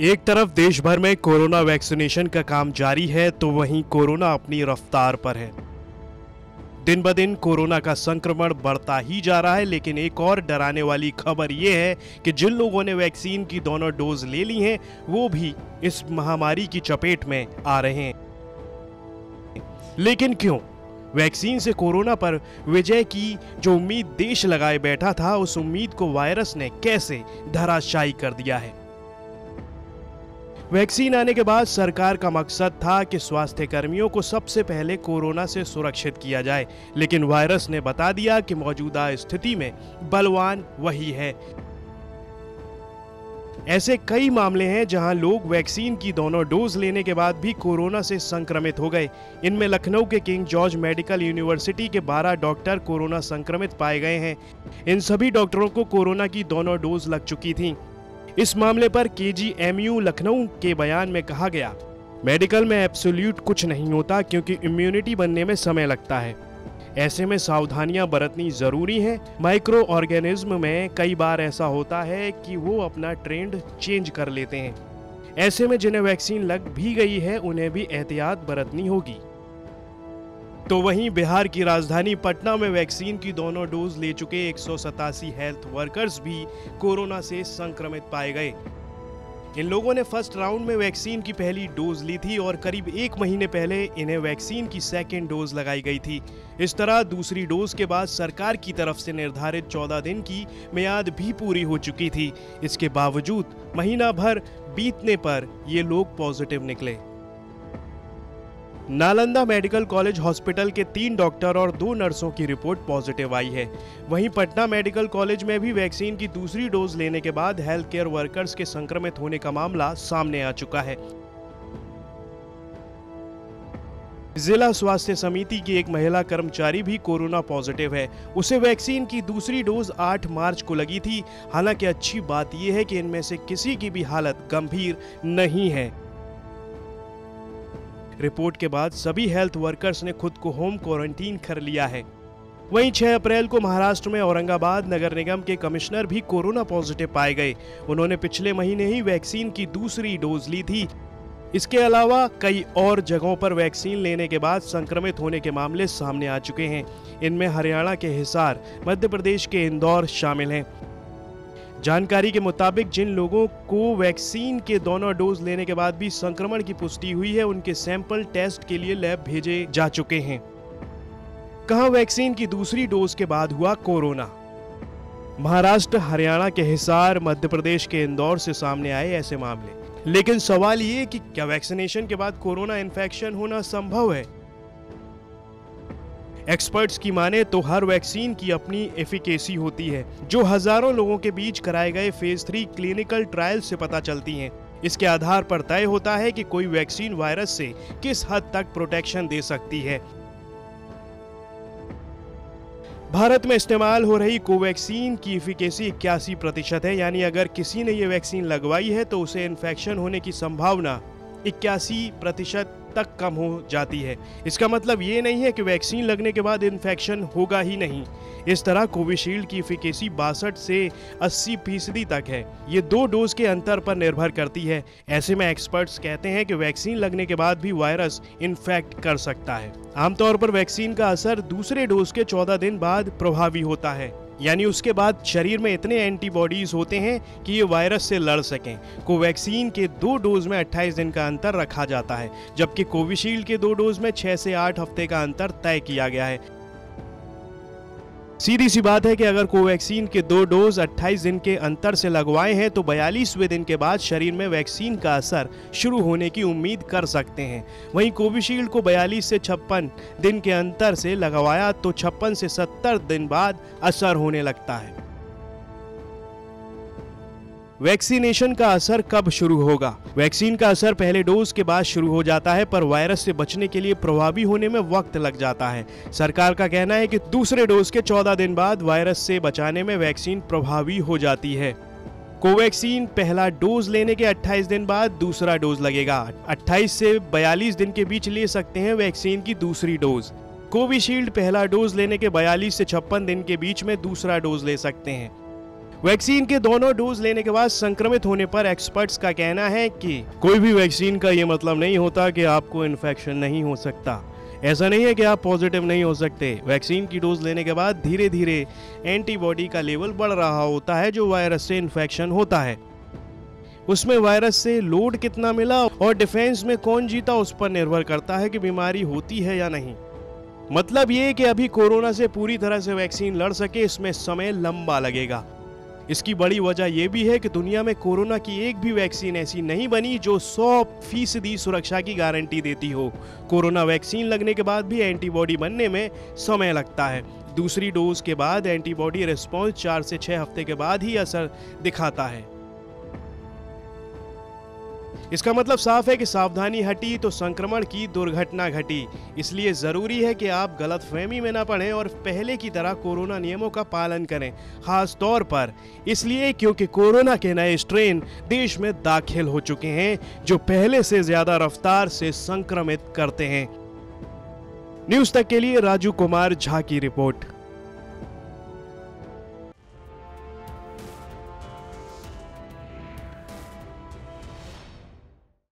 एक तरफ देश भर में कोरोना वैक्सीनेशन का काम जारी है तो वहीं कोरोना अपनी रफ्तार पर है। दिन ब दिन कोरोना का संक्रमण बढ़ता ही जा रहा है, लेकिन एक और डराने वाली खबर यह है कि जिन लोगों ने वैक्सीन की दोनों डोज ले ली हैं वो भी इस महामारी की चपेट में आ रहे हैं। लेकिन क्यों? वैक्सीन से कोरोना पर विजय की जो उम्मीद देश लगाए बैठा था, उस उम्मीद को वायरस ने कैसे धराशायी कर दिया है। वैक्सीन आने के बाद सरकार का मकसद था कि स्वास्थ्य कर्मियों को सबसे पहले कोरोना से सुरक्षित किया जाए, लेकिन वायरस ने बता दिया कि मौजूदा स्थिति में बलवान वही है। ऐसे कई मामले हैं जहां लोग वैक्सीन की दोनों डोज लेने के बाद भी कोरोना से संक्रमित हो गए। इनमें लखनऊ के किंग जॉर्ज मेडिकल यूनिवर्सिटी के 12 डॉक्टर कोरोना संक्रमित पाए गए हैं। इन सभी डॉक्टरों को कोरोना की दोनों डोज लग चुकी थी। इस मामले पर KGMU लखनऊ के बयान में कहा गया, मेडिकल में एब्सोल्यूट कुछ नहीं होता क्योंकि इम्यूनिटी बनने में समय लगता है। ऐसे में सावधानियां बरतनी जरूरी है। माइक्रो ऑर्गेनिज्म में कई बार ऐसा होता है कि वो अपना ट्रेंड चेंज कर लेते हैं। ऐसे में जिन्हें वैक्सीन लग भी गई है उन्हें भी एहतियात बरतनी होगी। तो वहीं बिहार की राजधानी पटना में वैक्सीन की दोनों डोज ले चुके 187 हेल्थ वर्कर्स भी कोरोना से संक्रमित पाए गए। इन लोगों ने फर्स्ट राउंड में वैक्सीन की पहली डोज ली थी और करीब 1 महीने पहले इन्हें वैक्सीन की सेकेंड डोज लगाई गई थी। इस तरह दूसरी डोज के बाद सरकार की तरफ से निर्धारित 14 दिन की मियाद भी पूरी हो चुकी थी। इसके बावजूद महीना भर बीतने पर ये लोग पॉजिटिव निकले। नालंदा मेडिकल कॉलेज हॉस्पिटल के 3 डॉक्टर और 2 नर्सों की रिपोर्ट पॉजिटिव आई है। वहीं पटना मेडिकल कॉलेज में भी वैक्सीन की दूसरी डोज लेने के बाद हेल्थ केयर वर्कर्स के संक्रमित होने का मामला सामने आ चुका है। जिला स्वास्थ्य समिति की एक महिला कर्मचारी भी कोरोना पॉजिटिव है। उसे वैक्सीन की दूसरी डोज 8 मार्च को लगी थी। हालांकि अच्छी बात यह है कि इनमें से किसी की भी हालत गंभीर नहीं है। रिपोर्ट के बाद सभी हेल्थ वर्कर्स ने खुद को होम क्वारंटीन कर लिया है। वहीं 6 अप्रैल को महाराष्ट्र में औरंगाबाद नगर निगम के कमिश्नर भी कोरोना पॉजिटिव पाए गए। उन्होंने पिछले महीने ही वैक्सीन की दूसरी डोज ली थी। इसके अलावा कई और जगहों पर वैक्सीन लेने के बाद संक्रमित होने के मामले सामने आ चुके हैं। इनमें हरियाणा के हिसार, मध्य प्रदेश के इंदौर शामिल हैं। जानकारी के मुताबिक जिन लोगों को वैक्सीन के दोनों डोज लेने के बाद भी संक्रमण की पुष्टि हुई है, उनके सैंपल टेस्ट के लिए लैब भेजे जा चुके हैं। कहां वैक्सीन की दूसरी डोज के बाद हुआ कोरोना? महाराष्ट्र, हरियाणा के हिसार, मध्य प्रदेश के इंदौर से सामने आए ऐसे मामले। लेकिन सवाल ये कि क्या वैक्सीनेशन के बाद कोरोना इन्फेक्शन होना संभव है? एक्सपर्ट्स की माने तो हर वैक्सीन की अपनी एफिकेसी होती है, जो हजारों लोगों के बीच कराए गए फेज 3 क्लिनिकल ट्रायल से पता चलती हैं। इसके आधार पर तय होता है कि कोई वैक्सीन वायरस से किस हद तक प्रोटेक्शन दे सकती है। भारत में इस्तेमाल हो रही कोवैक्सीन की एफिकेसी 81% है, यानी अगर किसी ने ये वैक्सीन लगवाई है तो उसे इन्फेक्शन होने की संभावना 81% तक कम हो जाती है। इसका मतलब ये नहीं है कि वैक्सीन लगने के बाद इन्फेक्शन होगा ही नहीं। इस तरह कोविशील्ड की एफिकेसी 62 से 80% तक है। ये 2 डोज के अंतर पर निर्भर करती है। ऐसे में एक्सपर्ट्स कहते हैं कि वैक्सीन लगने के बाद भी वायरस इन्फेक्ट कर सकता है। आमतौर पर वैक्सीन का असर दूसरे डोज के 14 दिन बाद प्रभावी होता है, यानी उसके बाद शरीर में इतने एंटीबॉडीज होते हैं कि ये वायरस से लड़ सकें। कोवैक्सीन के 2 डोज में 28 दिन का अंतर रखा जाता है, जबकि कोविशील्ड के 2 डोज में 6 से 8 हफ्ते का अंतर तय किया गया है। सीधी सी बात है कि अगर कोवैक्सीन के 2 डोज 28 दिन के अंतर से लगवाए हैं तो 42वें दिन के बाद शरीर में वैक्सीन का असर शुरू होने की उम्मीद कर सकते हैं। वहीं कोविशील्ड को 42 से 56 दिन के अंतर से लगवाया तो 56 से 70 दिन बाद असर होने लगता है। वैक्सीनेशन का असर कब शुरू होगा? वैक्सीन का असर पहले डोज के बाद शुरू हो जाता है, पर वायरस से बचने के लिए प्रभावी होने में वक्त लग जाता है। सरकार का कहना है कि दूसरे डोज के 14 दिन बाद वायरस से बचाने में वैक्सीन प्रभावी हो जाती है। कोवैक्सीन पहला डोज लेने के 28 दिन बाद दूसरा डोज लगेगा। 28 से 42 दिन के बीच ले सकते हैं वैक्सीन की दूसरी डोज। कोविशील्ड पहला डोज लेने के 42 से 56 दिन के बीच में दूसरा डोज ले सकते हैं। वैक्सीन के दोनों डोज लेने के बाद संक्रमित होने पर एक्सपर्ट्स का कहना है कि कोई भी वैक्सीन का ये मतलब नहीं होता कि आपको इन्फेक्शन नहीं हो सकता। ऐसा नहीं है कि आप पॉजिटिव नहीं हो सकते। वैक्सीन की डोज लेने के बाद धीरे धीरे एंटीबॉडी का लेवल बढ़ रहा होता है जो वायरस से इन्फेक्शन होता है। उसमें वायरस से लोड कितना मिला और डिफेंस में कौन जीता उस पर निर्भर करता है कि बीमारी होती है या नहीं। मतलब ये कि अभी कोरोना से पूरी तरह से वैक्सीन लड़ सके इसमें समय लंबा लगेगा। इसकी बड़ी वजह यह भी है कि दुनिया में कोरोना की एक भी वैक्सीन ऐसी नहीं बनी जो 100% सुरक्षा की गारंटी देती हो। कोरोना वैक्सीन लगने के बाद भी एंटीबॉडी बनने में समय लगता है। दूसरी डोज के बाद एंटीबॉडी रिस्पॉन्स 4 से 6 हफ्ते के बाद ही असर दिखाता है। इसका मतलब साफ है कि सावधानी हटी तो संक्रमण की दुर्घटना घटी। इसलिए जरूरी है कि आप गलतफहमी में न पड़ें और पहले की तरह कोरोना नियमों का पालन करें, खास तौर पर इसलिए क्योंकि कोरोना के नए स्ट्रेन देश में दाखिल हो चुके हैं जो पहले से ज्यादा रफ्तार से संक्रमित करते हैं। न्यूज़ तक के लिए राजू कुमार झा की रिपोर्ट।